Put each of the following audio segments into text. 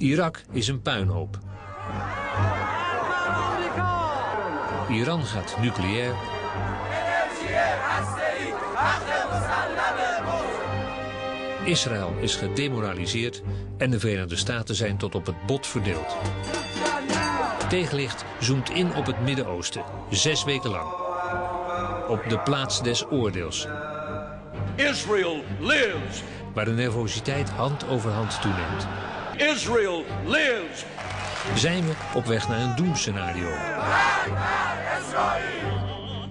Irak is een puinhoop. Iran gaat nucleair. Israël is gedemoraliseerd en de Verenigde Staten zijn tot op het bot verdeeld. Tegenlicht zoomt in op het Midden-Oosten, 6 weken lang. Op de plaats des oordeels. Israel lives. Waar de nervositeit hand over hand toeneemt. Israel lives. Zijn we op weg naar een doemscenario.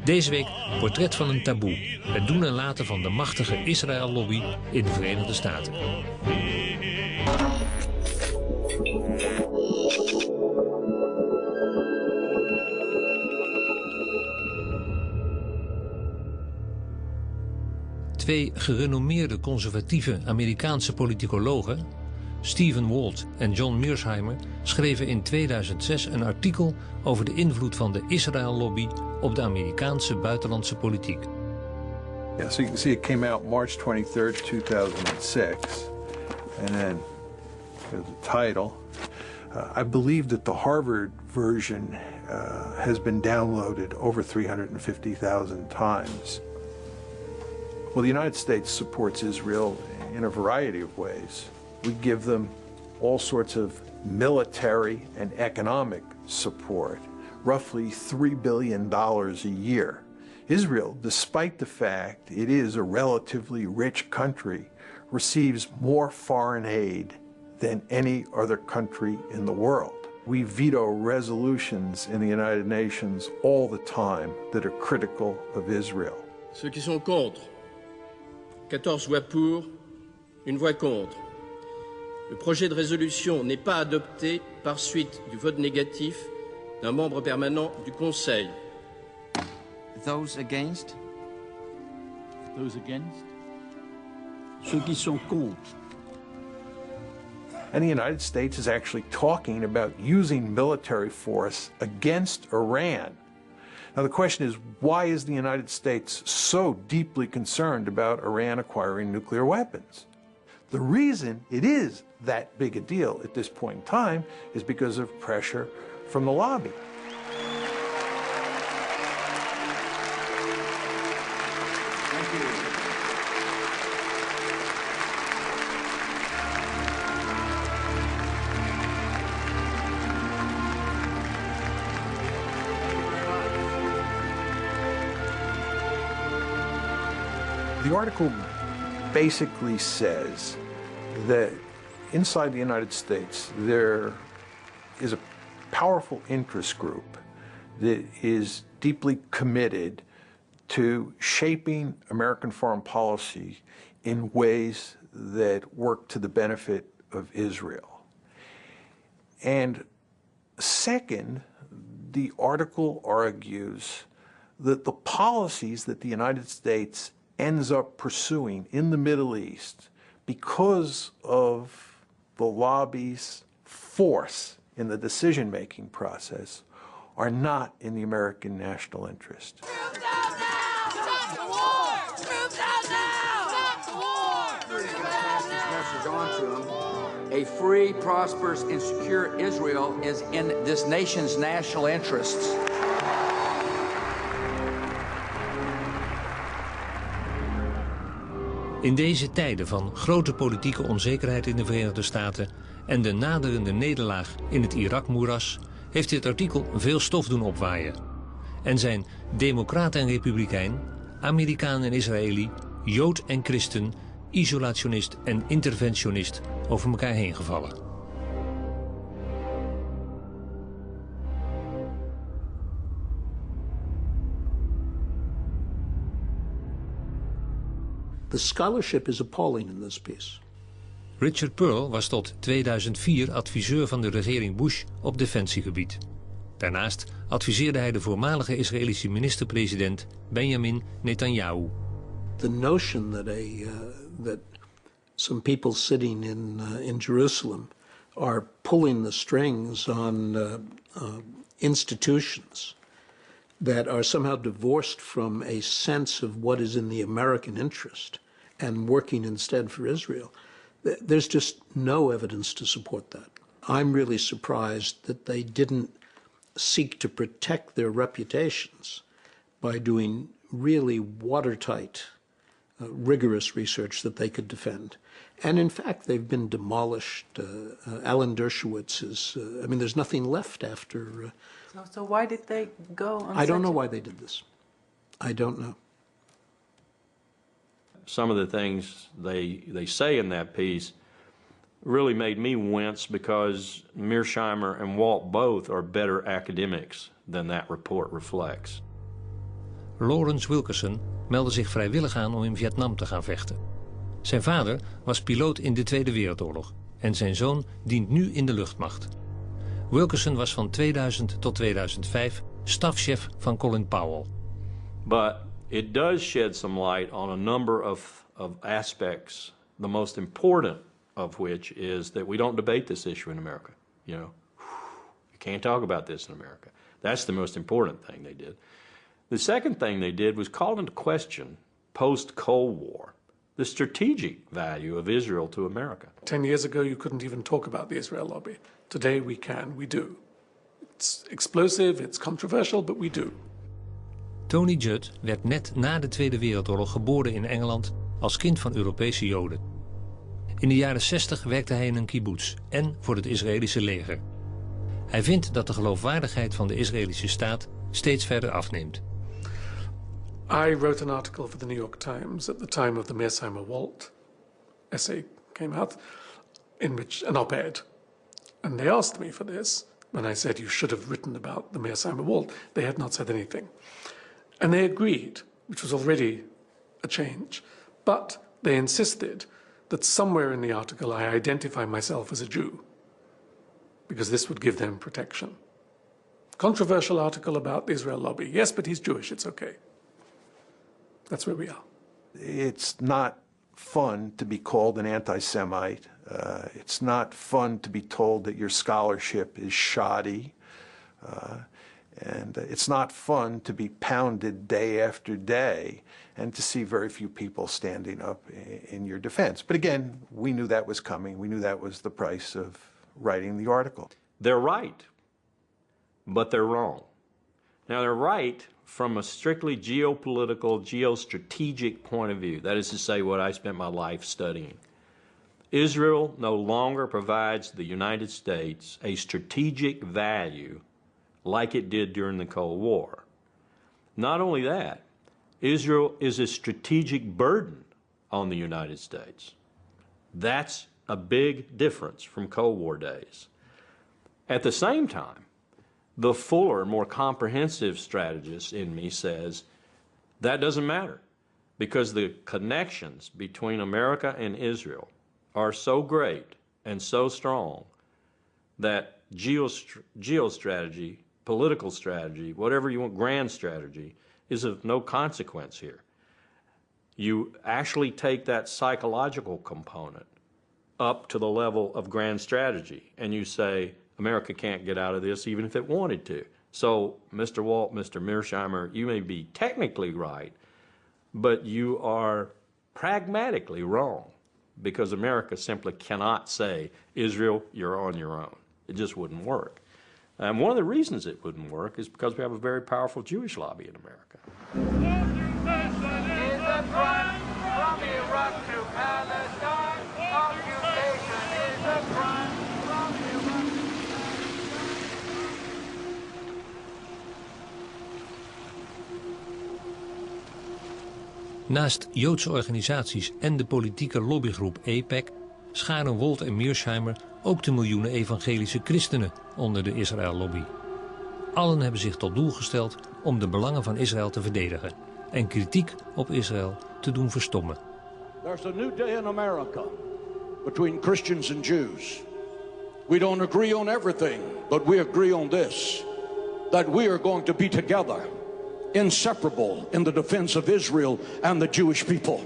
Deze week portret van een taboe. Het doen en laten van de machtige Israël-lobby in de Verenigde Staten. Twee gerenommeerde conservatieve Amerikaanse politicologen, Steve Walt en John Mearsheimer, schreven in 2006 een artikel over de invloed van de Israël-lobby op de Amerikaanse buitenlandse politiek. Yeah, so you can see it came out March 23rd, 2006. And then the title, I believe that the Harvard version has been downloaded over 350,000 times. Well, the United States supports Israel in a variety of ways. We give them all sorts of military and economic support, roughly $3 billion a year. Israel, despite the fact it is a relatively rich country, receives more foreign aid than any other country in the world. We veto resolutions in the United Nations all the time that are critical of Israel. Ceux qui sont contre, 14 voix pour, 1 voix contre. Le projet de résolution n'est pas adopté par suite du vote négatif d'un membre permanent du Conseil. Those against? Those against? Ceux qui sont contre. And the United States is actually talking about using military force against Iran. Now the question is, why is the United States so deeply concerned about Iran acquiring nuclear weapons? The reason it is that big a deal at this point in time is because of pressure from the lobby. Thank you. The article basically says that inside the United States there is a powerful interest group that is deeply committed to shaping American foreign policy in ways that work to the benefit of Israel. And second, the article argues that the policies that the United States ends up pursuing in the Middle East because of the lobby's force in the decision-making process are not in the American national interest. Troops out now! Stop the war! Troops out now! Stop the war! He's going to pass this message on to them. A free, prosperous, and secure Israel is in this nation's national interests. In deze tijden van grote politieke onzekerheid in de Verenigde Staten en de naderende nederlaag in het Irak-moeras heeft dit artikel veel stof doen opwaaien. En zijn democraat en republikein, Amerikaan en Israëli, Jood en christen, isolationist en interventionist over elkaar heen gevallen. The scholarship is appalling in this piece. Richard Perle was tot 2004 adviseur van de regering Bush op defensiegebied. Daarnaast adviseerde hij de voormalige Israëlische minister-president Benjamin Netanyahu. The notion that some people sitting in Jerusalem are pulling the strings on institutions that are somehow divorced from a sense of what is in the American interest and working instead for Israel. There's just no evidence to support that. I'm really surprised that they didn't seek to protect their reputations by doing really watertight, rigorous research that they could defend. And in fact, they've been demolished. Alan Dershowitz is, I mean, there's nothing left after. So why did they go on I don't know why they did this. I don't know. Some of the things they say in that piece really made me wince because Mearsheimer and Walt both are better academics than that report reflects. Lawrence Wilkerson meldde zich vrijwillig aan om in Vietnam te gaan vechten. Zijn vader was piloot in de Tweede Wereldoorlog en zijn zoon dient nu in de luchtmacht. Wilkerson was van 2000 tot 2005 stafchef van Colin Powell. But it does shed some light on a number of aspects, the most important of which is that we don't debate this issue in America. You know, you can't talk about this in America. That's the most important thing they did. The second thing they did was call into question, post-Cold War, the strategic value of Israel to America. 10 years ago, you couldn't even talk about the Israel lobby. Today, we can, we do. It's explosive, it's controversial, but we do. Tony Judd werd net na de Tweede Wereldoorlog geboren in Engeland als kind van Europese Joden. In de jaren 60 werkte hij in een kibbutz en voor het Israëlische leger. Hij vindt dat de geloofwaardigheid van de Israëlische staat steeds verder afneemt. I wrote an article for the New York Times at the time of the Mearsheimer Walt essay came out, in which an op-ed. And they asked me for this. When I said you should have written about the Mearsheimer Walt, they had not said anything. And they agreed, which was already a change. But they insisted that somewhere in the article I identify myself as a Jew, because this would give them protection. Controversial article about the Israel lobby. Yes, but he's Jewish, it's okay. That's where we are. It's not fun to be called an anti-Semite. It's not fun to be told that your scholarship is shoddy. And it's not fun to be pounded day after day and to see very few people standing up in your defense. But again, we knew that was coming. We knew that was the price of writing the article. They're right, but they're wrong. Now, they're right from a strictly geopolitical, geostrategic point of view. That is to say, what I spent my life studying. Israel no longer provides the United States a strategic value like it did during the Cold War. Not only that, Israel is a strategic burden on the United States. That's a big difference from Cold War days. At the same time, the fuller, more comprehensive strategist in me says that doesn't matter because the connections between America and Israel are so great and so strong that geostrategy, political strategy, whatever you want, grand strategy, is of no consequence here. You actually take that psychological component up to the level of grand strategy, and you say, America can't get out of this even if it wanted to. So, Mr. Walt, Mr. Mearsheimer, you may be technically right, but you are pragmatically wrong because America simply cannot say, Israel, you're on your own. It just wouldn't work. And one of the reasons it wouldn't work is because we have a very powerful Jewish lobby in America. Is a crime from Iraq to Palestine. Occupation is a crime from Iraq. Naast Joodse organisaties en de politieke lobbygroep AIPAC scharen Walt en Mearsheimer ook de miljoenen evangelische christenen onder de Israël-lobby. Allen hebben zich tot doel gesteld om de belangen van Israël te verdedigen en kritiek op Israël te doen verstommen. There's a new day in America between Christians and Jews. We don't agree on everything, but we agree on this, that we are going to be together, inseparable in the defense of Israel and the Jewish people.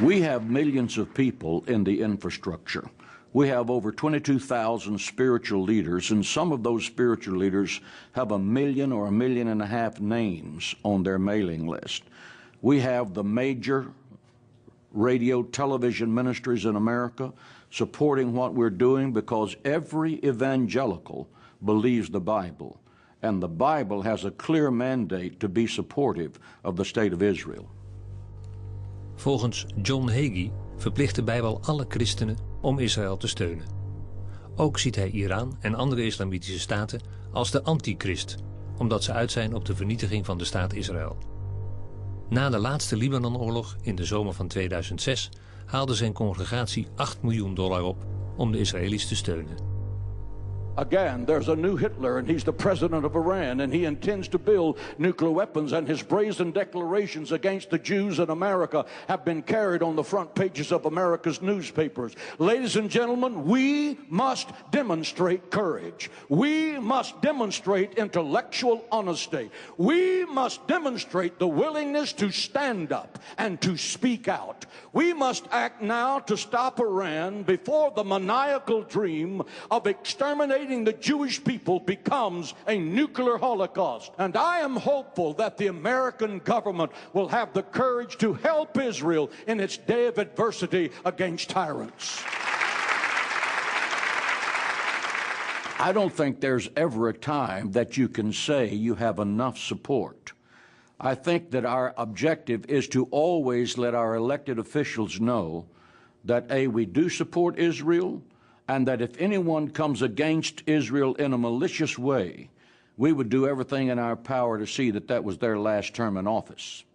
We have millions of people in the infrastructure. We have over 22,000 spiritual leaders, and some of those spiritual leaders have 1 million or 1.5 million names on their mailing list. We have the major radio, television ministries in America supporting what we're doing because every evangelical believes the Bible, and the Bible has a clear mandate to be supportive of the state of Israel. Volgens John Hagee verplicht de Bijbel alle christenen om Israël te steunen. Ook ziet hij Iran en andere islamitische staten als de antichrist, omdat ze uit zijn op de vernietiging van de staat Israël. Na de laatste Libanonoorlog in de zomer van 2006 haalde zijn congregatie $8 miljoen op om de Israëli's te steunen. Again, there's a new Hitler, and he's the president of Iran, and he intends to build nuclear weapons, and his brazen declarations against the Jews in America have been carried on the front pages of America's newspapers. Ladies and gentlemen, we must demonstrate courage. We must demonstrate intellectual honesty. We must demonstrate the willingness to stand up and to speak out. We must act now to stop Iran before the maniacal dream of exterminating the Jewish people becomes a nuclear holocaust. And I am hopeful that the American government will have the courage to help Israel in its day of adversity against tyrants. I don't think there's ever a time that you can say you have enough support. I think that our objective is to always let our elected officials know that, A, we do support Israel, and that if anyone comes against Israel in a malicious way, we would do everything in our power to see that that was their last term in office.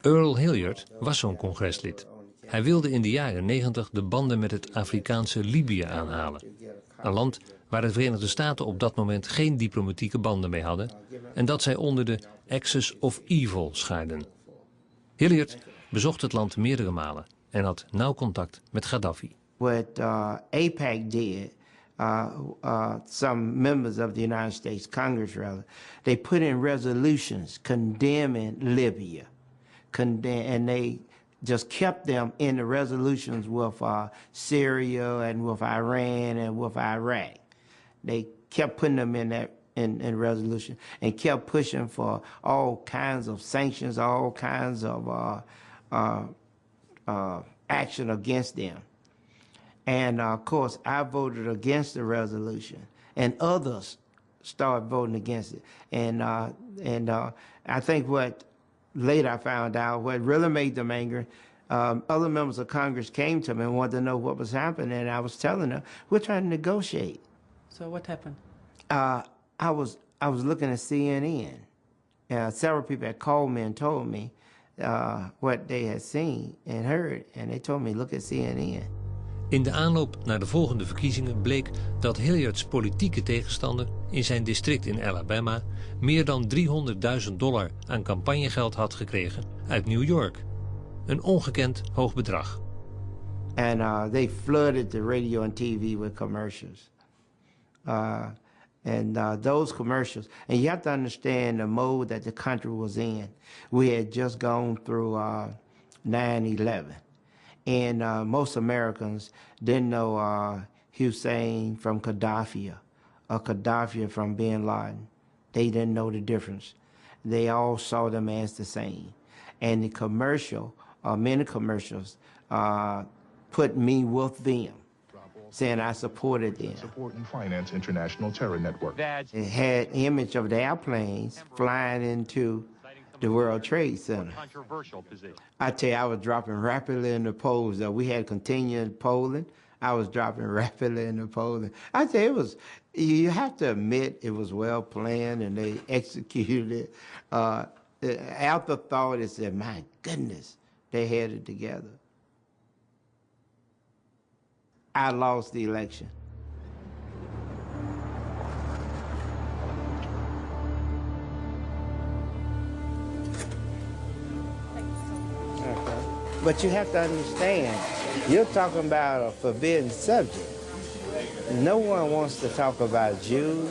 Earl Hilliard was zo'n congreslid. Hij wilde in de jaren 90 de banden met het Afrikaanse Libië aanhalen. Een land waar de Verenigde Staten op dat moment geen diplomatieke banden mee hadden en dat zij onder de Axis of Evil schaarden. Hilliard bezocht het land meerdere malen en had nauw contact met Gaddafi. What AIPAC did, some members of the United States Congress, rather, they put in resolutions condemning Libya, and they just kept them in the resolutions with Syria and with Iran and with Iraq. They kept putting them in that in resolution and kept pushing for all kinds of sanctions, all kinds of action against them. And of course, I voted against the resolution, and others started voting against it. And I think what later I found out what really made them angry. Other members of Congress came to me and wanted to know what was happening, and I was telling them we're trying to negotiate. So what happened? I was looking at CNN. Several people had called me and told me what they had seen and heard, and they told me look at CNN. In de aanloop naar de volgende verkiezingen bleek dat Hilliards politieke tegenstander in zijn district in Alabama meer dan $300.000 aan campagnegeld had gekregen uit New York. Een ongekend hoog bedrag. And they flooded the radio and TV with commercials. Those commercials, and you have to understand the mode that the country was in. We had just gone through 9/11. And most Americans didn't know Hussein from Gaddafi or Gaddafi from Bin Laden. They didn't know the difference. They all saw them as the same. And the commercial, many commercials, put me with them, saying I supported them. Support and finance international terror network. It had image of the airplanes flying into the World Trade Center. I tell you, I was dropping rapidly in the polls. We had continued polling. I was dropping rapidly in the polling. I tell you, you have to admit it was well planned and they executed it. The afterthought is that, my goodness, they had it together. I lost the election. But you have to understand, you're talking about a forbidden subject. No one wants to talk about Jews.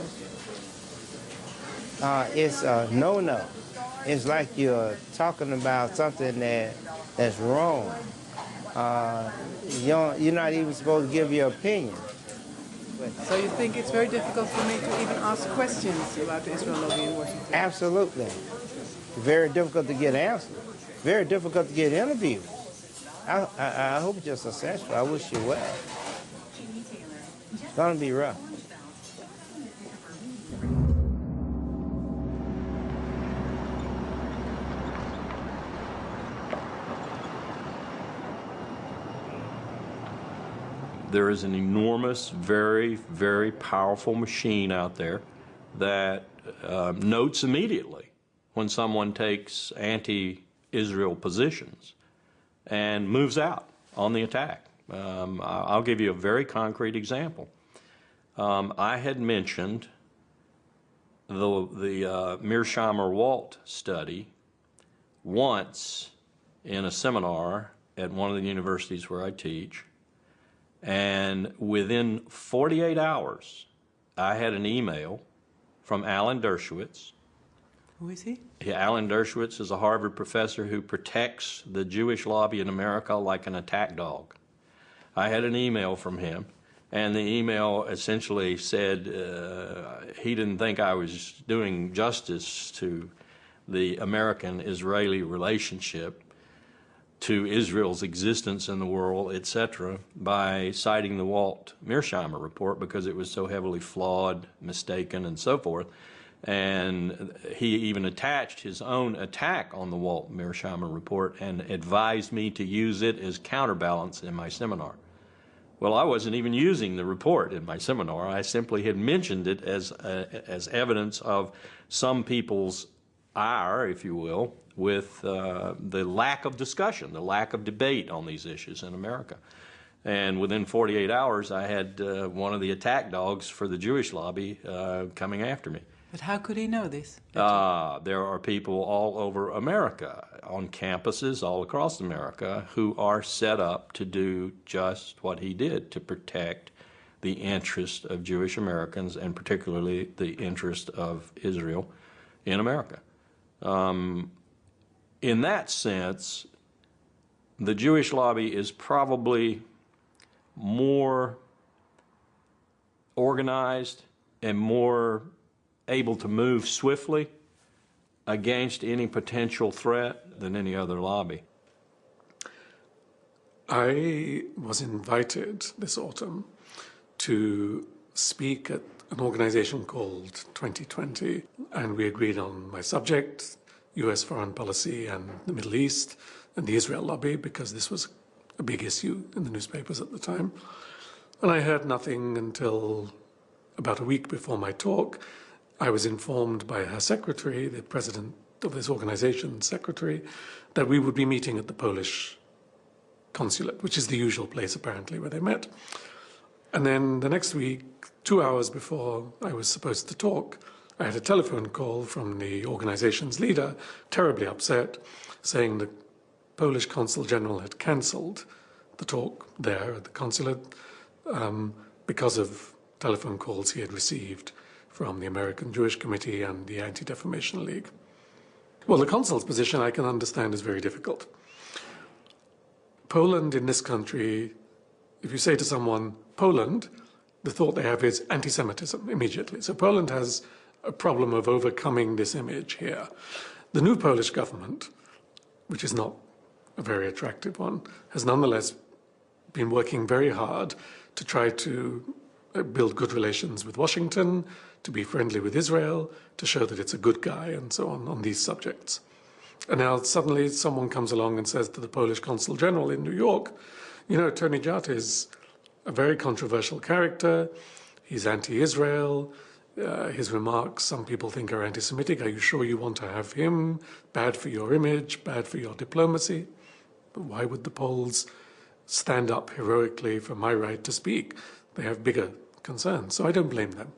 It's a no-no. it's like you're talking about something that's wrong. You're not even supposed to give your opinion. So you think it's very difficult for me to even ask questions about the Israel lobby in Washington? Absolutely. Very difficult to get answers. Very difficult to get interviews. I hope you're successful. I wish you well. It's going to be rough. There is an enormous, very, very powerful machine out there that notes immediately when someone takes anti-Israel positions and moves out on the attack. I'll give you a very concrete example. I had mentioned the Mearsheimer-Walt study once in a seminar at one of the universities where I teach, and within 48 hours, I had an email from Alan Dershowitz. Who is he? Alan Dershowitz is a Harvard professor who protects the Jewish lobby in America like an attack dog. I had an email from him, and the email essentially said he didn't think I was doing justice to the American-Israeli relationship, to Israel's existence in the world, etc., by citing the Walt Mearsheimer report because it was so heavily flawed, mistaken, and so forth. And he even attached his own attack on the Walt Mearsheimer report and advised me to use it as counterbalance in my seminar. Well, I wasn't even using the report in my seminar. I simply had mentioned it as evidence of some people's ire, if you will, with the lack of discussion, the lack of debate on these issues in America. And within 48 hours, I had one of the attack dogs for the Jewish lobby coming after me. But how could he know this? There are people all over America, on campuses all across America, who are set up to do just what he did, to protect the interest of Jewish Americans, and particularly the interest of Israel in America. In that sense, the Jewish lobby is probably more organized and more able to move swiftly against any potential threat than any other lobby. I was invited this autumn to speak at an organization called 2020, and we agreed on my subject, U.S. foreign policy and the Middle East and the Israel lobby, because this was a big issue in the newspapers at the time. And I heard nothing until about a week before my talk. I was informed by her secretary, the president of this organization's secretary, that we would be meeting at the Polish consulate, which is the usual place apparently where they met. And then the next week, 2 hours before I was supposed to talk, I had a telephone call from the organization's leader, terribly upset, saying the Polish consul general had cancelled the talk there at the consulate because of telephone calls he had received from the American Jewish Committee and the Anti-Defamation League. Well, the consul's position I can understand is very difficult. Poland in this country, if you say to someone, Poland, the thought they have is anti-Semitism immediately. So Poland has a problem of overcoming this image here. The new Polish government, which is not a very attractive one, has nonetheless been working very hard to try to build good relations with Washington, to be friendly with Israel, to show that it's a good guy, and so on these subjects. And now suddenly someone comes along and says to the Polish consul general in New York, you know, Tony Jart is a very controversial character, he's anti-Israel, his remarks some people think are anti-Semitic. Are you sure you want to have him? Bad for your image, bad for your diplomacy. But why would the Poles stand up heroically for my right to speak? They have bigger concerns, so I don't blame them.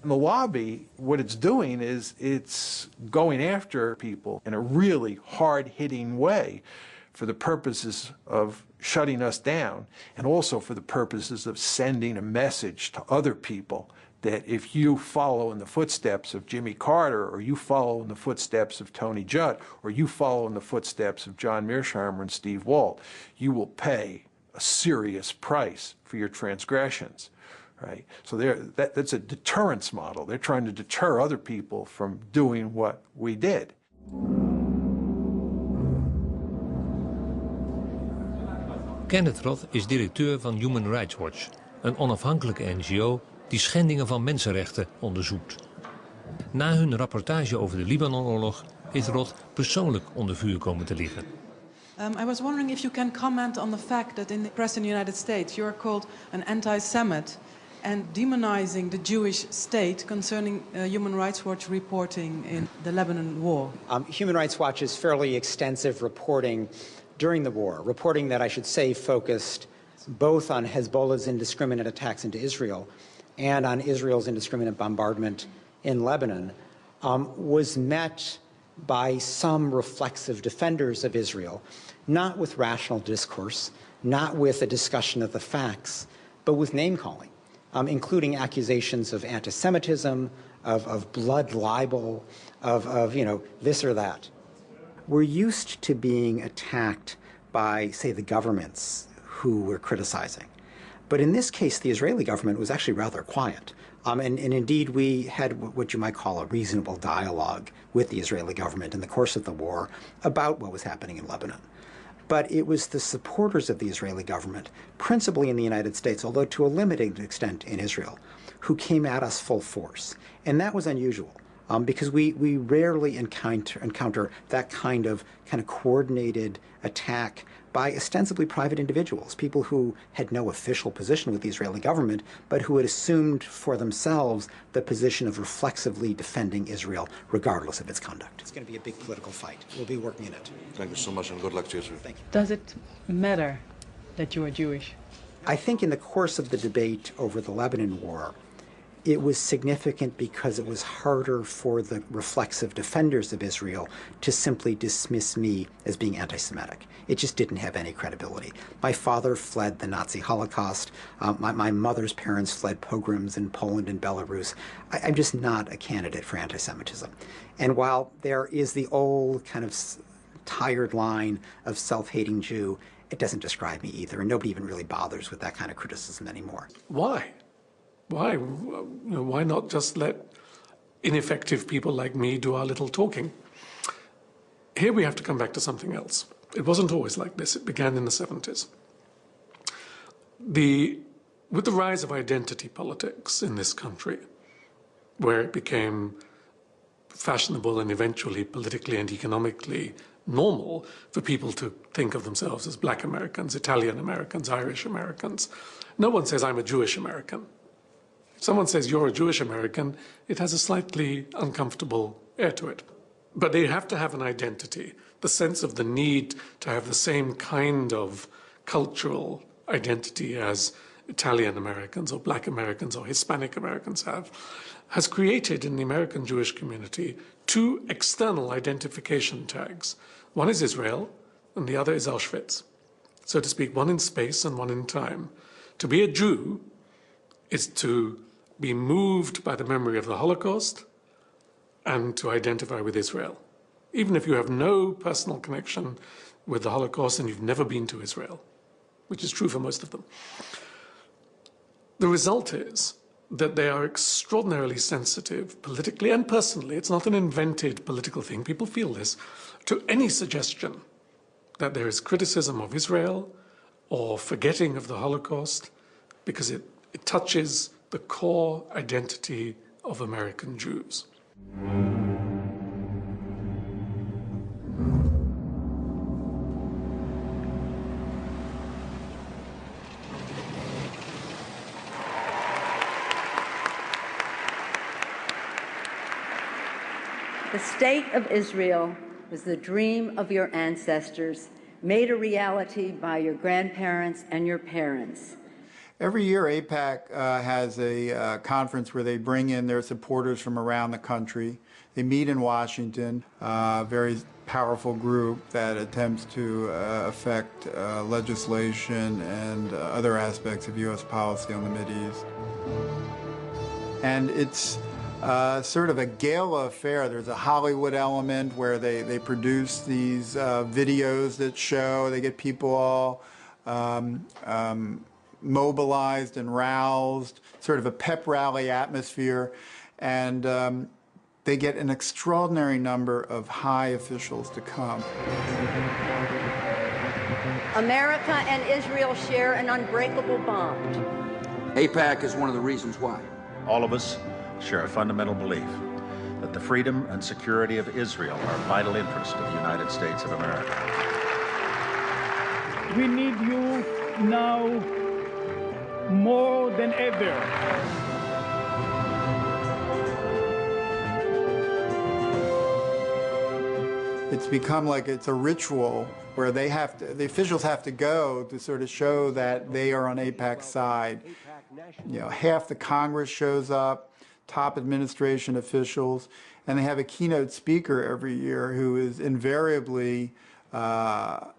And the lobby, what it's doing is it's going after people in a really hard-hitting way for the purposes of shutting us down, and also for the purposes of sending a message to other people that if you follow in the footsteps of Jimmy Carter, or you follow in the footsteps of Tony Judd, or you follow in the footsteps of John Mearsheimer and Steve Walt, you will pay a serious price for your transgressions, right? So that's a deterrence model. They're trying to deter other people from doing what we did. Kenneth Roth is directeur van Human Rights Watch, een onafhankelijke NGO die schendingen van mensenrechten onderzoekt. Na hun rapportage over de Libanonoorlog is Roth persoonlijk onder vuur komen te liggen. I was wondering if you can comment on the fact that in the press in the United States you are called an anti-Semite and demonizing the Jewish state concerning Human Rights Watch reporting in the Lebanon war. Human Rights Watch's fairly extensive reporting during the war, reporting that I should say focused both on Hezbollah's indiscriminate attacks into Israel and on Israel's indiscriminate bombardment in Lebanon, was met by some reflexive defenders of Israel, not with rational discourse, not with a discussion of the facts, but with name-calling, including accusations of anti-Semitism, of blood libel, of this or that. We're used to being attacked by, say, the governments who we're criticizing. But in this case, the Israeli government was actually rather quiet. And indeed, we had what you might call a reasonable dialogue with the Israeli government in the course of the war about what was happening in Lebanon. But it was the supporters of the Israeli government, principally in the United States, although to a limited extent in Israel, who came at us full force. And that was unusual. Because we rarely encounter that kind of coordinated attack by ostensibly private individuals, people who had no official position with the Israeli government, but who had assumed for themselves the position of reflexively defending Israel, regardless of its conduct. It's going to be a big political fight. We'll be working in it. Thank you so much, and good luck to you, sir. Thank you. Does it matter that you are Jewish? I think in the course of the debate over the Lebanon war, it was significant because it was harder for the reflexive defenders of Israel to simply dismiss me as being anti-Semitic. It just didn't have any credibility. My father fled the Nazi Holocaust. My mother's parents fled pogroms in Poland and Belarus. I'm just not a candidate for anti-Semitism. And while there is the old kind of tired line of self-hating Jew, it doesn't describe me either, and nobody even really bothers with that kind of criticism anymore. Why? Why? Why not just let ineffective people like me do our little talking? Here we have to come back to something else. It wasn't always like this. It began in the 70s. With the rise of identity politics in this country, where it became fashionable and eventually politically and economically normal for people to think of themselves as Black Americans, Italian Americans, Irish Americans. No one says, I'm a Jewish American. If someone says you're a Jewish American, it has a slightly uncomfortable air to it. But they have to have an identity, the sense of the need to have the same kind of cultural identity as Italian Americans or Black Americans or Hispanic Americans have, has created in the American Jewish community two external identification tags. One is Israel, and the other is Auschwitz. So to speak, one in space and one in time. To be a Jew is to be moved by the memory of the Holocaust and to identify with Israel, even if you have no personal connection with the Holocaust and you've never been to Israel, which is true for most of them. The result is that they are extraordinarily sensitive politically and personally. It's not an invented political thing. People feel this, to any suggestion that there is criticism of Israel or forgetting of the Holocaust, because it touches the core identity of American Jews. The state of Israel was the dream of your ancestors, made a reality by your grandparents and your parents. Every year, AIPAC has a conference where they bring in their supporters from around the country. They meet in Washington, a very powerful group that attempts to affect legislation and other aspects of U.S. policy on the Mideast. And it's sort of a gala affair. There's a Hollywood element where they produce these videos that show, they get people all mobilized and roused, sort of a pep rally atmosphere, and they get an extraordinary number of high officials to come. America and Israel share an unbreakable bond. AIPAC is one of the reasons why. All of us share a fundamental belief that the freedom and security of Israel are a vital interest of the United States of America. We need you now more than ever. It's become like it's a ritual where the officials have to go to sort of show that they are on AIPAC's side. You know, half the Congress shows up, top administration officials, and they have a keynote speaker every year who is invariably at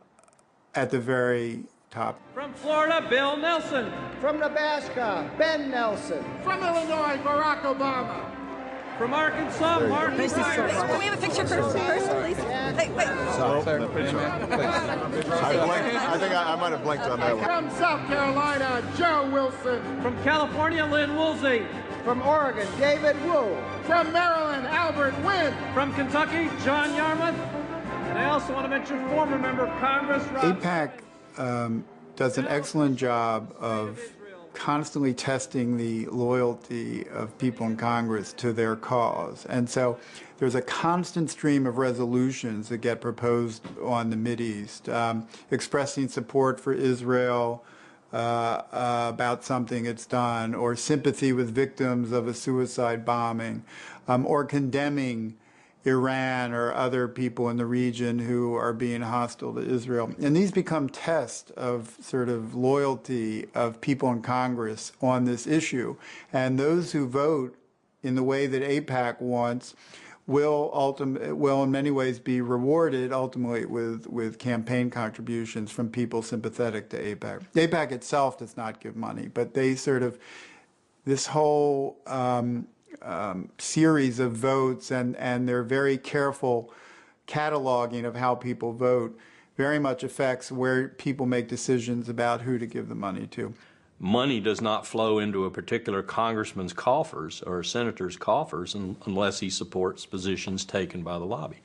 the very top. From Florida, Bill Nelson. From Nebraska, Ben Nelson. From Illinois, Barack Obama. From Arkansas, Martin Ryan. Can we have a picture first, please? Wait. I think I might have blanked on that one. From South Carolina, Joe Wilson. From California, Lynn Woolsey. From Oregon, David Wu. From Maryland, Albert Wynn. From Kentucky, John Yarmouth. And I also want to mention former member of Congress, AIPAC does an excellent job of constantly testing the loyalty of people in Congress to their cause. And so there's a constant stream of resolutions that get proposed on the Mideast, expressing support for Israel about something it's done, or sympathy with victims of a suicide bombing, or condemning Iran or other people in the region who are being hostile to Israel. And these become tests of sort of loyalty of people in Congress on this issue. And those who vote in the way that AIPAC wants will in many ways be rewarded ultimately with campaign contributions from people sympathetic to AIPAC. AIPAC itself does not give money, but they sort of, this whole series of votes and their very careful cataloging of how people vote very much affects where people make decisions about who to give the money to. Money does not flow into a particular congressman's coffers or a senator's coffers unless he supports positions taken by the lobby.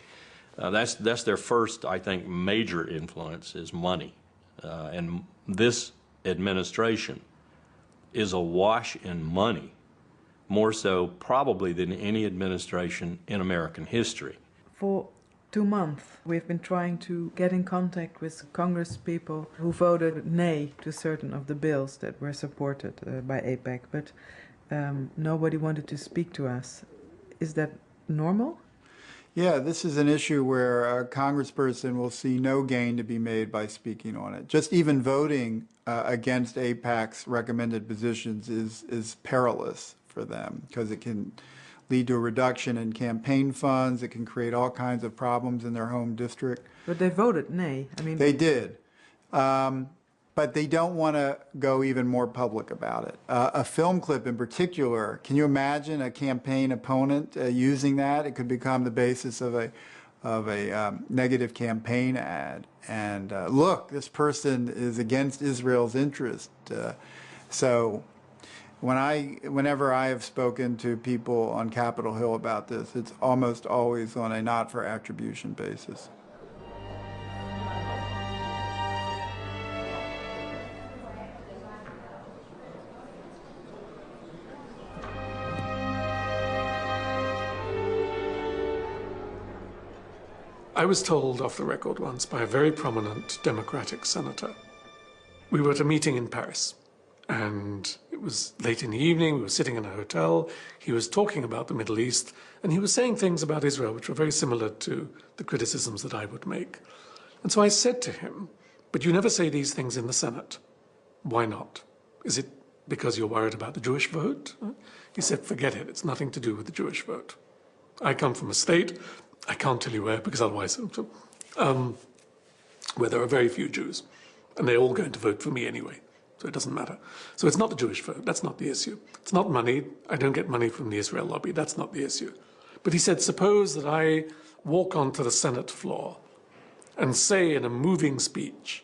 That's their first, I think, major influence is money. And this administration is awash in money, more so probably than any administration in American history. For 2 months, we've been trying to get in contact with Congress people who voted nay to certain of the bills that were supported by AIPAC, but nobody wanted to speak to us. Is that normal? Yeah, this is an issue where a congressperson will see no gain to be made by speaking on it. Just even voting against AIPAC's recommended positions is perilous for them because it can lead to a reduction in campaign funds. It can create all kinds of problems in their home district. But they voted nay. I mean, they did. But they don't want to go even more public about it. A film clip in particular, can you imagine a campaign opponent using that? It could become the basis of a negative campaign ad. And look, this person is against Israel's interest. So whenever I have spoken to people on Capitol Hill about this, it's almost always on a not for attribution basis. I was told off the record once by a very prominent Democratic senator. We were at a meeting in Paris, and it was late in the evening. We were sitting in a hotel. He was talking about the Middle East, and he was saying things about Israel which were very similar to the criticisms that I would make. And so I said to him, "But you never say these things in the Senate. Why not? Is it because you're worried about the Jewish vote?" He said, "Forget it. It's nothing to do with the Jewish vote. I come from a state, I can't tell you where because otherwise, where there are very few Jews, and they're all going to vote for me anyway. so it doesn't matter. So it's not the Jewish vote. That's not the issue. It's not money. I don't get money from the Israel lobby. That's not the issue. But he said, suppose that I walk onto the Senate floor and say in a moving speech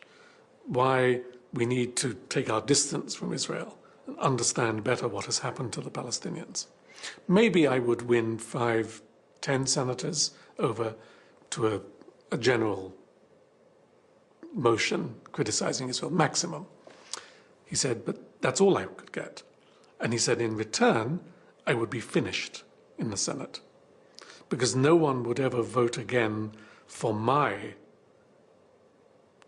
why we need to take our distance from Israel and understand better what has happened to the Palestinians. Maybe I would win 5, 10 senators over to a general motion criticizing Israel, maximum. He said, but that's all I could get. And he said, in return, I would be finished in the Senate, because no one would ever vote again for my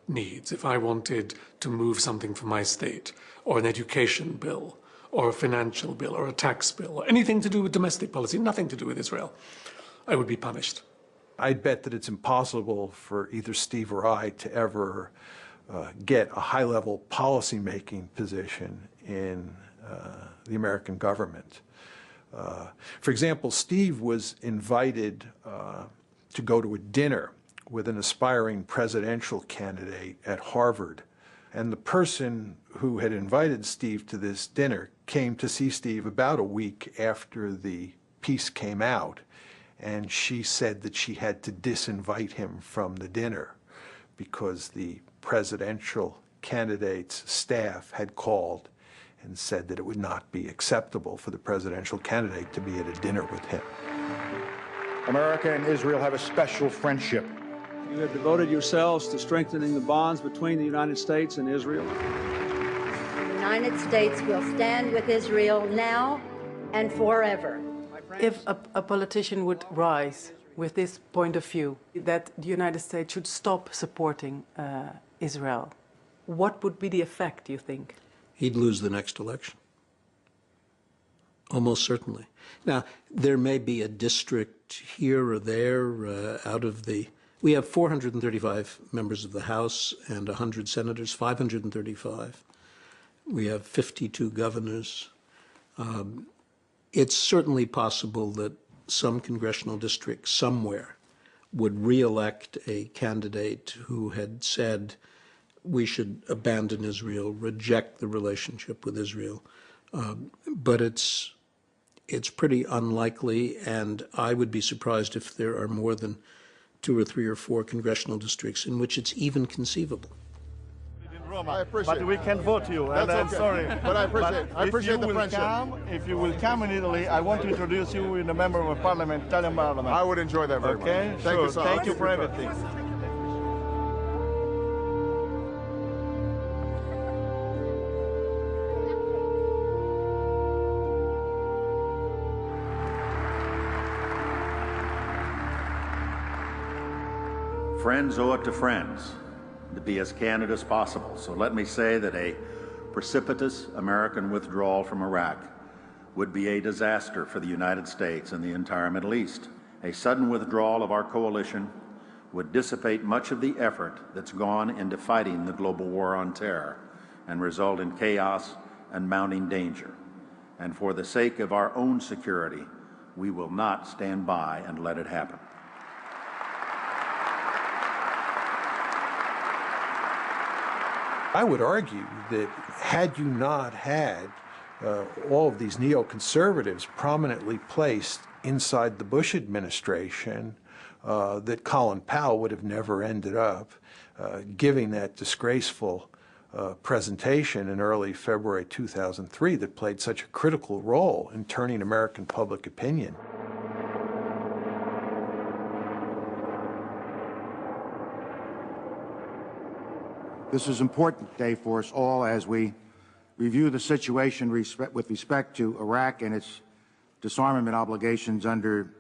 needs. If I wanted to move something for my state, or an education bill, or a financial bill, or a tax bill, or anything to do with domestic policy, nothing to do with Israel, I would be punished. I'd bet that it's impossible for either Steve or I to ever get a high-level policy-making position in the American government. For example, Steve was invited to go to a dinner with an aspiring presidential candidate at Harvard. And the person who had invited Steve to this dinner came to see Steve about a week after the piece came out. And she said that she had to disinvite him from the dinner because the presidential candidate's staff had called and said that it would not be acceptable for the presidential candidate to be at a dinner with him. America and Israel have a special friendship. You have devoted yourselves to strengthening the bonds between the United States and Israel. The United States will stand with Israel now and forever. If a politician would rise with this point of view, that the United States should stop supporting Israel, what would be the effect, do you think? He'd lose the next election. Almost certainly. Now, there may be a district here or there out of the... We have 435 members of the House and 100 senators, 535. We have 52 governors. It's certainly possible that some congressional district somewhere would re-elect a candidate who had said we should abandon Israel, reject the relationship with Israel. But it's pretty unlikely, and I would be surprised if there are more than 2 or 3 or 4 congressional districts in which it's even conceivable. I appreciate it. But we can't vote you, and I'm sorry. But I appreciate the friendship. If you will come in Italy, I want to introduce you with a member of a parliament, Italian parliament. I would enjoy that very much. Okay? Thank you so much. Thank you for everything. Friends owe it to friends to be as candid as possible. So let me say that a precipitous American withdrawal from Iraq would be a disaster for the United States and the entire Middle East. A sudden withdrawal of our coalition would dissipate much of the effort that's gone into fighting the global war on terror and result in chaos and mounting danger. And for the sake of our own security, we will not stand by and let it happen. I would argue that had you not had all of these neoconservatives prominently placed inside the Bush administration, that Colin Powell would have never ended up giving that disgraceful presentation in early February 2003 that played such a critical role in turning American public opinion. This is an important day for us all as we review the situation with respect to Iraq and its disarmament obligations under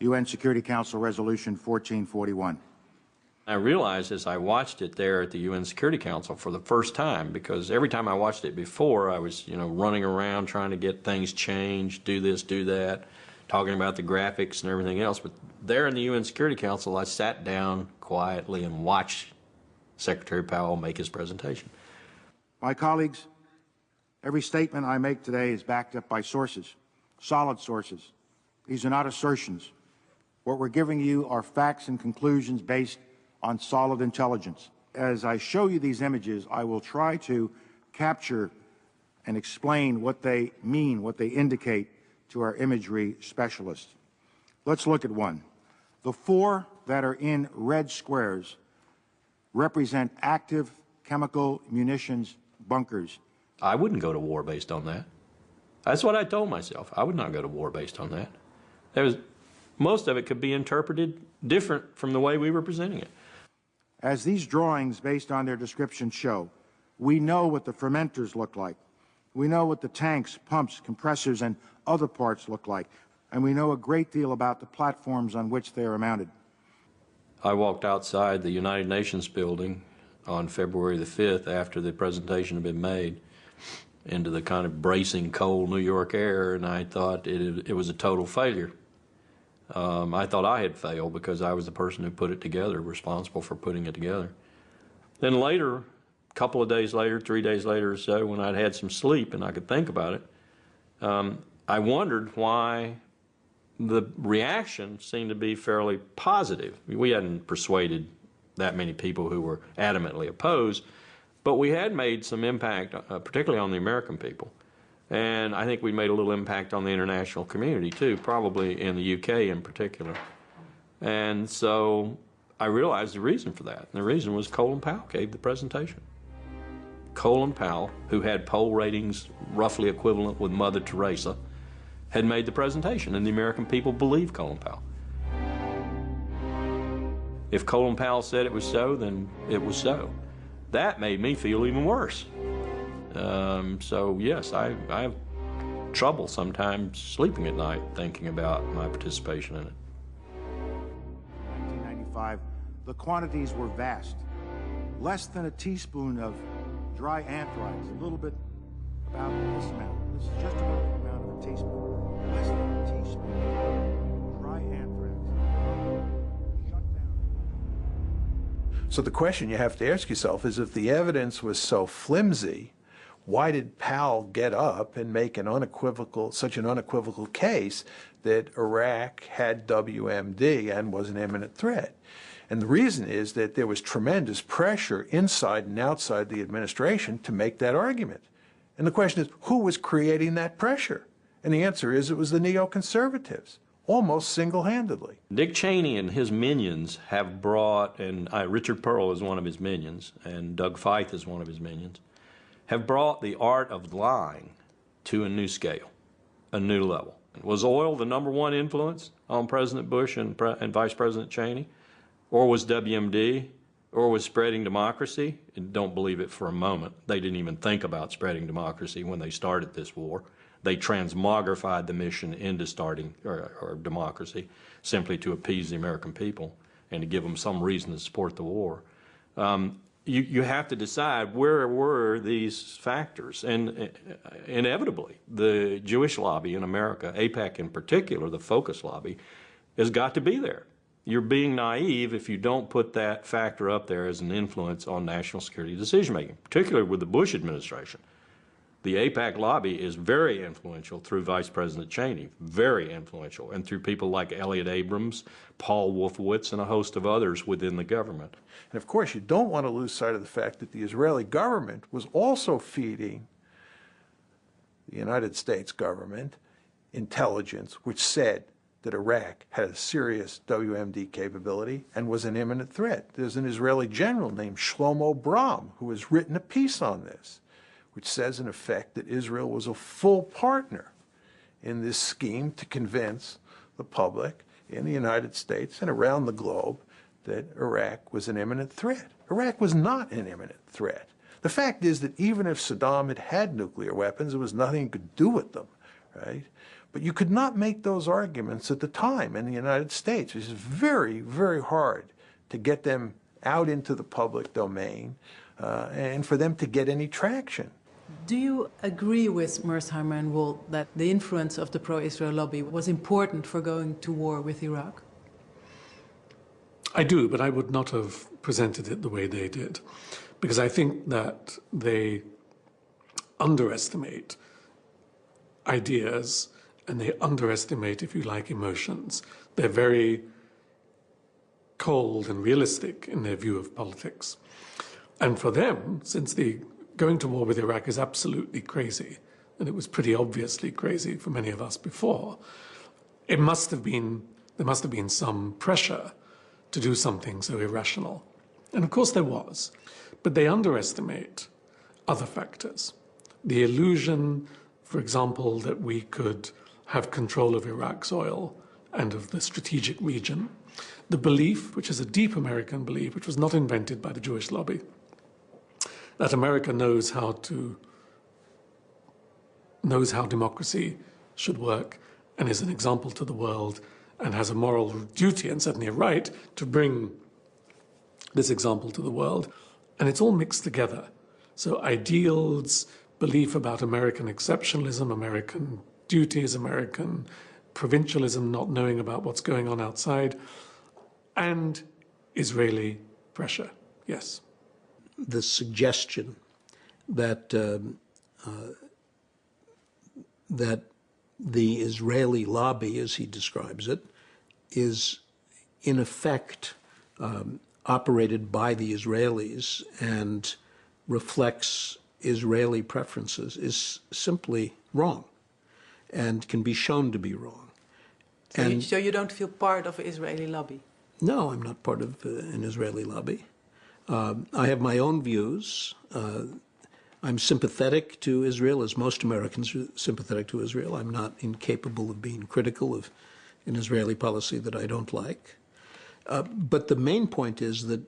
UN Security Council Resolution 1441. I realized as I watched it there at the UN Security Council for the first time, because every time I watched it before, I was, running around trying to get things changed, do this, do that, talking about the graphics and everything else. But there in the UN Security Council, I sat down quietly and watched Secretary Powell make his presentation. My colleagues, every statement I make today is backed up by sources, solid sources. These are not assertions. What we're giving you are facts and conclusions based on solid intelligence. As I show you these images, I will try to capture and explain what they mean, what they indicate to our imagery specialists. Let's look at one. The 4 that are in red squares represent active chemical munitions bunkers. I wouldn't go to war based on that. That's what I told myself. I would not go to war based on that. Most of it could be interpreted different from the way we were presenting it. As these drawings, based on their description, show, we know what the fermenters look like. We know what the tanks, pumps, compressors, and other parts look like. And we know a great deal about the platforms on which they are mounted. I walked outside the United Nations building on February the 5th after the presentation had been made into the kind of bracing cold New York air, and I thought it was a total failure. I thought I had failed because I was the person who put it together, responsible for putting it together. Then later, a couple of days later, 3 days later or so, when I'd had some sleep and I could think about it, I wondered why the reaction seemed to be fairly positive. We hadn't persuaded that many people who were adamantly opposed, but we had made some impact, particularly on the American people. And I think we made a little impact on the international community too, probably in the UK in particular. And so I realized the reason for that. And the reason was Colin Powell gave the presentation. Colin Powell, who had poll ratings roughly equivalent with Mother Teresa, had made the presentation, and the American people believed Colin Powell. If Colin Powell said it was so, then it was so. That made me feel even worse. So yes, I have trouble sometimes sleeping at night thinking about my participation in it. 1995, the quantities were vast. Less than a teaspoon of dry anthrax, a little bit about this amount. This is just about the amount of a teaspoon. Less than a teaspoon of dry anthrax. Shut down. So the question you have to ask yourself is, if the evidence was so flimsy, why did Powell get up and make such an unequivocal case that Iraq had WMD and was an imminent threat? And the reason is that there was tremendous pressure inside and outside the administration to make that argument. And the question is, who was creating that pressure? And the answer is, it was the neoconservatives, almost single-handedly. Dick Cheney and his minions have brought, and Richard Pearl is one of his minions, and Doug Feith is one of his minions, have brought the art of lying to a new scale, a new level. Was oil the #1 influence on President Bush and Vice President Cheney? Or was WMD? Or was spreading democracy? And don't believe it for a moment. They didn't even think about spreading democracy when they started this war. They transmogrified the mission into starting or democracy simply to appease the American people and to give them some reason to support the war. You have to decide, where were these factors? And inevitably, the Jewish lobby in America, AIPAC in particular, the focus lobby, has got to be there. You're being naive if you don't put that factor up there as an influence on national security decision-making, particularly with the Bush administration. The AIPAC lobby is very influential through Vice President Cheney, very influential, and through people like Elliot Abrams, Paul Wolfowitz, and a host of others within the government. And of course, you don't want to lose sight of the fact that the Israeli government was also feeding the United States government intelligence, which said that Iraq had a serious WMD capability and was an imminent threat. There's an Israeli general named Shlomo Bram who has written a piece on this, which says, in effect, that Israel was a full partner in this scheme to convince the public in the United States and around the globe that Iraq was an imminent threat. Iraq was not an imminent threat. The fact is that even if Saddam had nuclear weapons, there was nothing you could do with them, right? But you could not make those arguments at the time in the United States. It was very, very hard to get them out into the public domain and for them to get any traction. Do you agree with Mearsheimer and Walt that the influence of the pro-Israel lobby was important for going to war with Iraq? I do, but I would not have presented it the way they did, because I think that they underestimate ideas and they underestimate, if you like, emotions. They're very cold and realistic in their view of politics. And for them, since the going to war with Iraq is absolutely crazy, and it was pretty obviously crazy for many of us before. There must have been some pressure to do something so irrational. And of course there was. But they underestimate other factors. The illusion, for example, that we could have control of Iraq's oil and of the strategic region. The belief, which is a deep American belief, which was not invented by the Jewish lobby, that America knows how democracy should work and is an example to the world and has a moral duty and certainly a right to bring this example to the world. And it's all mixed together. So ideals, belief about American exceptionalism, American duties, American provincialism, not knowing about what's going on outside, and Israeli pressure, yes. The suggestion that that the Israeli lobby, as he describes it, is in effect operated by the Israelis and reflects Israeli preferences is simply wrong and can be shown to be wrong. So you don't feel part of an Israeli lobby? No, I'm not part of an Israeli lobby. I have my own views. I'm sympathetic to Israel, as most Americans are sympathetic to Israel. I'm not incapable of being critical of an Israeli policy that I don't like. But the main point is that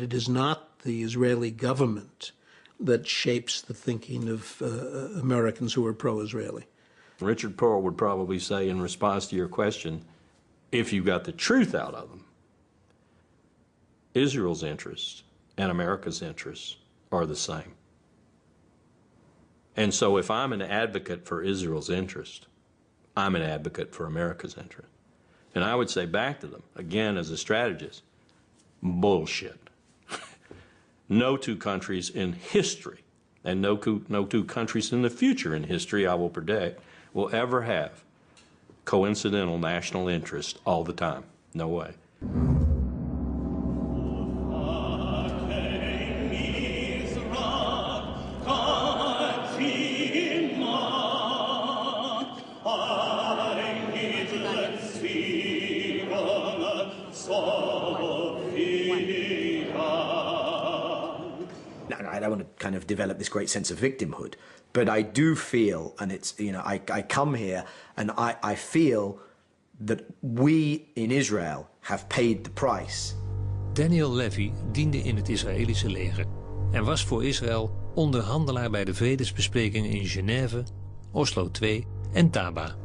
it is not the Israeli government that shapes the thinking of Americans who are pro-Israeli. Richard Pearl would probably say in response to your question, if you got the truth out of them, Israel's interests and America's interests are the same. And so if I'm an advocate for Israel's interest, I'm an advocate for America's interest. And I would say back to them, again as a strategist, bullshit. No two countries in history, and no two countries in the future in history, I will predict, will ever have coincidental national interest all the time. No way. I don't want to kind of develop this great sense of victimhood, but I do feel, and it's, you know, I come here and I feel that we in Israel have paid the price. Daniel Levy diende in het Israëlische leger en was voor Israël onderhandelaar bij de vredesbesprekingen in Genève, Oslo II en Taba.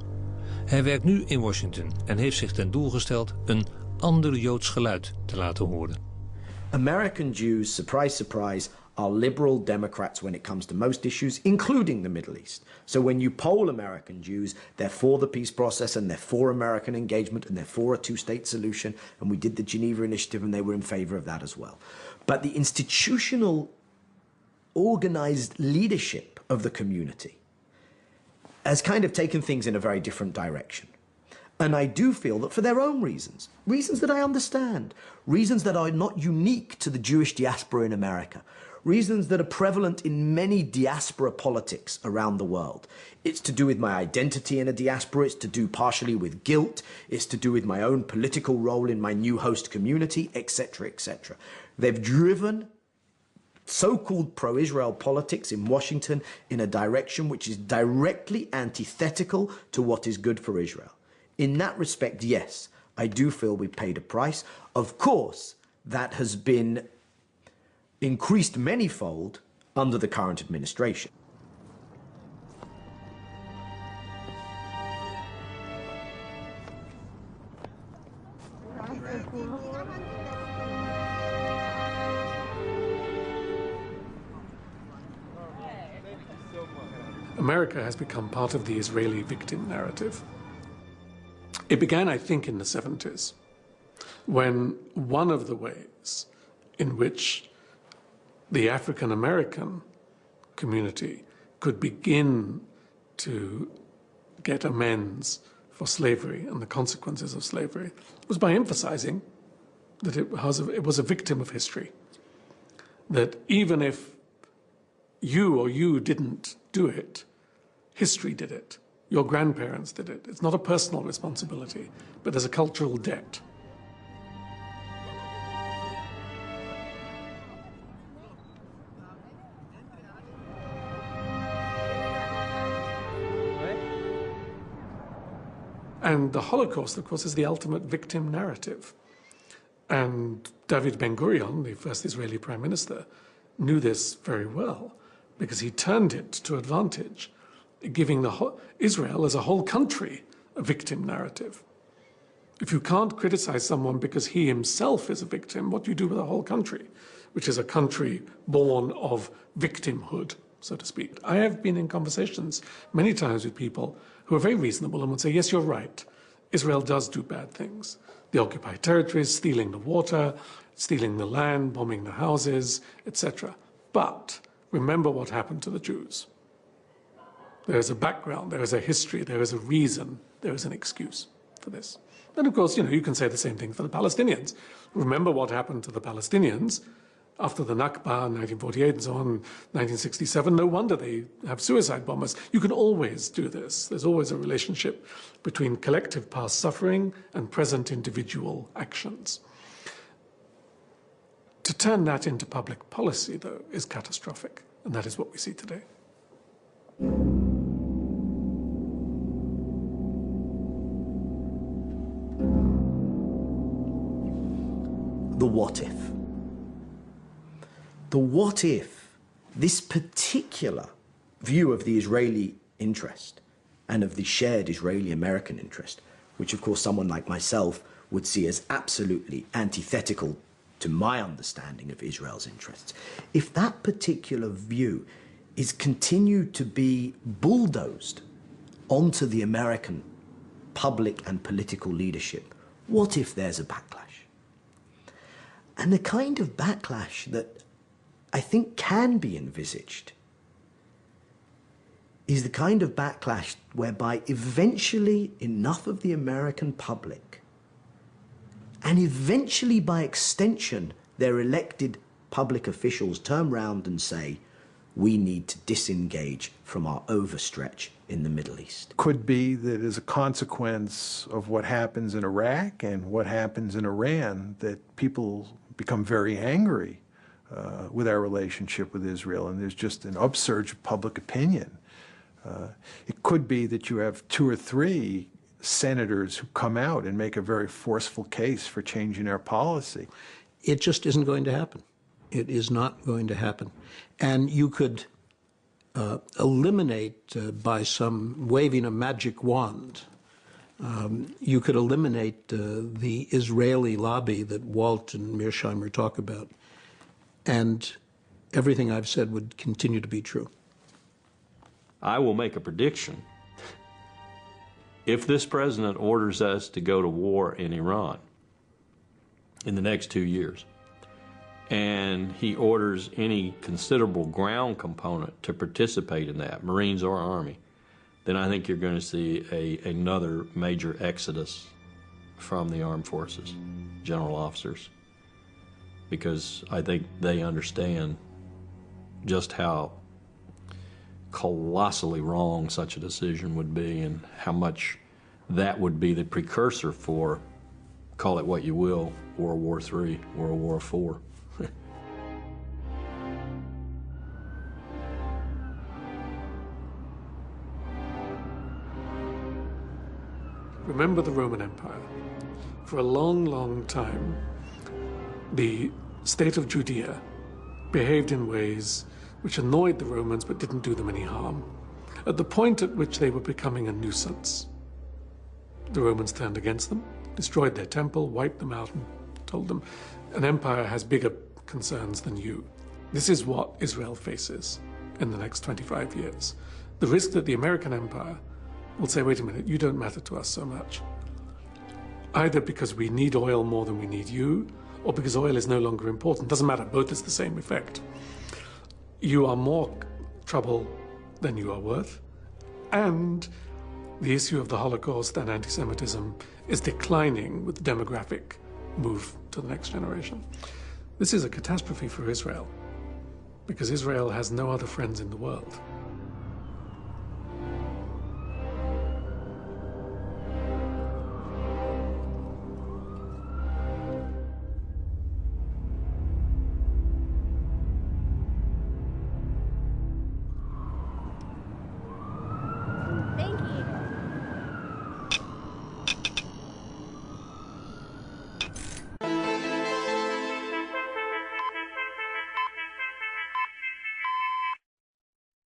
Hij werkt nu in Washington en heeft zich ten doel gesteld een ander Joods geluid te laten horen. American Jews, surprise, surprise, are liberal Democrats when it comes to most issues, including the Middle East. So when you poll American Jews, they're for the peace process and they're for American engagement and they're for a two-state solution. And we did the Geneva Initiative and they were in favor of that as well. But the institutional, organized leadership of the community has kind of taken things in a very different direction. And I do feel that for their own reasons, reasons that I understand, reasons that are not unique to the Jewish diaspora in America, reasons that are prevalent in many diaspora politics around the world. It's to do with my identity in a diaspora, it's to do partially with guilt, it's to do with my own political role in my new host community, etc., etc. They've driven so-called pro-Israel politics in Washington in a direction which is directly antithetical to what is good for Israel. In that respect, yes, I do feel we paid a price. Of course, that has been increased manyfold under the current administration. America has become part of the Israeli victim narrative. It began, I think, in the 70s, when one of the ways in which the African-American community could begin to get amends for slavery and the consequences of slavery was by emphasizing that it was a victim of history. That even if you or you didn't do it. History did it. Your grandparents did it. It's not a personal responsibility, but there's a cultural debt. And the Holocaust, of course, is the ultimate victim narrative. And David Ben-Gurion, the first Israeli prime minister, knew this very well because he turned it to advantage, giving Israel as a whole country a victim narrative. If you can't criticize someone because he himself is a victim, what do you do with a whole country, which is a country born of victimhood, so to speak? I have been in conversations many times with people who are very reasonable and would say, yes, you're right, Israel does do bad things. The occupied territories, stealing the water, stealing the land, bombing the houses, etc. But remember what happened to the Jews. There is a background, there is a history, there is a reason, there is an excuse for this. And of course, you can say the same thing for the Palestinians. Remember what happened to the Palestinians after the Nakba in 1948 and so on, 1967. No wonder they have suicide bombers. You can always do this. There's always a relationship between collective past suffering and present individual actions. To turn that into public policy, though, is catastrophic, and that is what we see today. The what if. The what if this particular view of the Israeli interest and of the shared Israeli-American interest, which of course someone like myself would see as absolutely antithetical to my understanding of Israel's interests, if that particular view is continued to be bulldozed onto the American public and political leadership, what if there's a backlash? And the kind of backlash that I think can be envisaged is the kind of backlash whereby eventually enough of the American public, and eventually by extension their elected public officials, turn round and say, we need to disengage from our overstretch in the Middle East. Could be that as a consequence of what happens in Iraq and what happens in Iran, that people become very angry with our relationship with Israel, and there's just an upsurge of public opinion. It could be that you have 2 or 3 senators who come out and make a very forceful case for changing our policy. It just isn't going to happen. It is not going to happen. And you could eliminate by some waving a magic wand, you could eliminate the Israeli lobby that Walt and Mearsheimer talk about, and everything I've said would continue to be true. I will make a prediction. If this president orders us to go to war in Iran in the next 2 years, and he orders any considerable ground component to participate in that, Marines or Army, then I think you're going to see another major exodus from the armed forces, general officers, because I think they understand just how colossally wrong such a decision would be and how much that would be the precursor for, call it what you will, World War III, World War IV. Remember the Roman Empire. For a long, long time, the state of Judea behaved in ways which annoyed the Romans but didn't do them any harm. At the point at which they were becoming a nuisance, the Romans turned against them, destroyed their temple, wiped them out, and told them, an empire has bigger concerns than you. This is what Israel faces in the next 25 years. The risk that the American empire will say, wait a minute, you don't matter to us so much. Either because we need oil more than we need you, or because oil is no longer important. Doesn't matter, both is the same effect. You are more trouble than you are worth, and the issue of the Holocaust and anti-Semitism is declining with the demographic move to the next generation. This is a catastrophe for Israel. because Israel has no other friends in the world.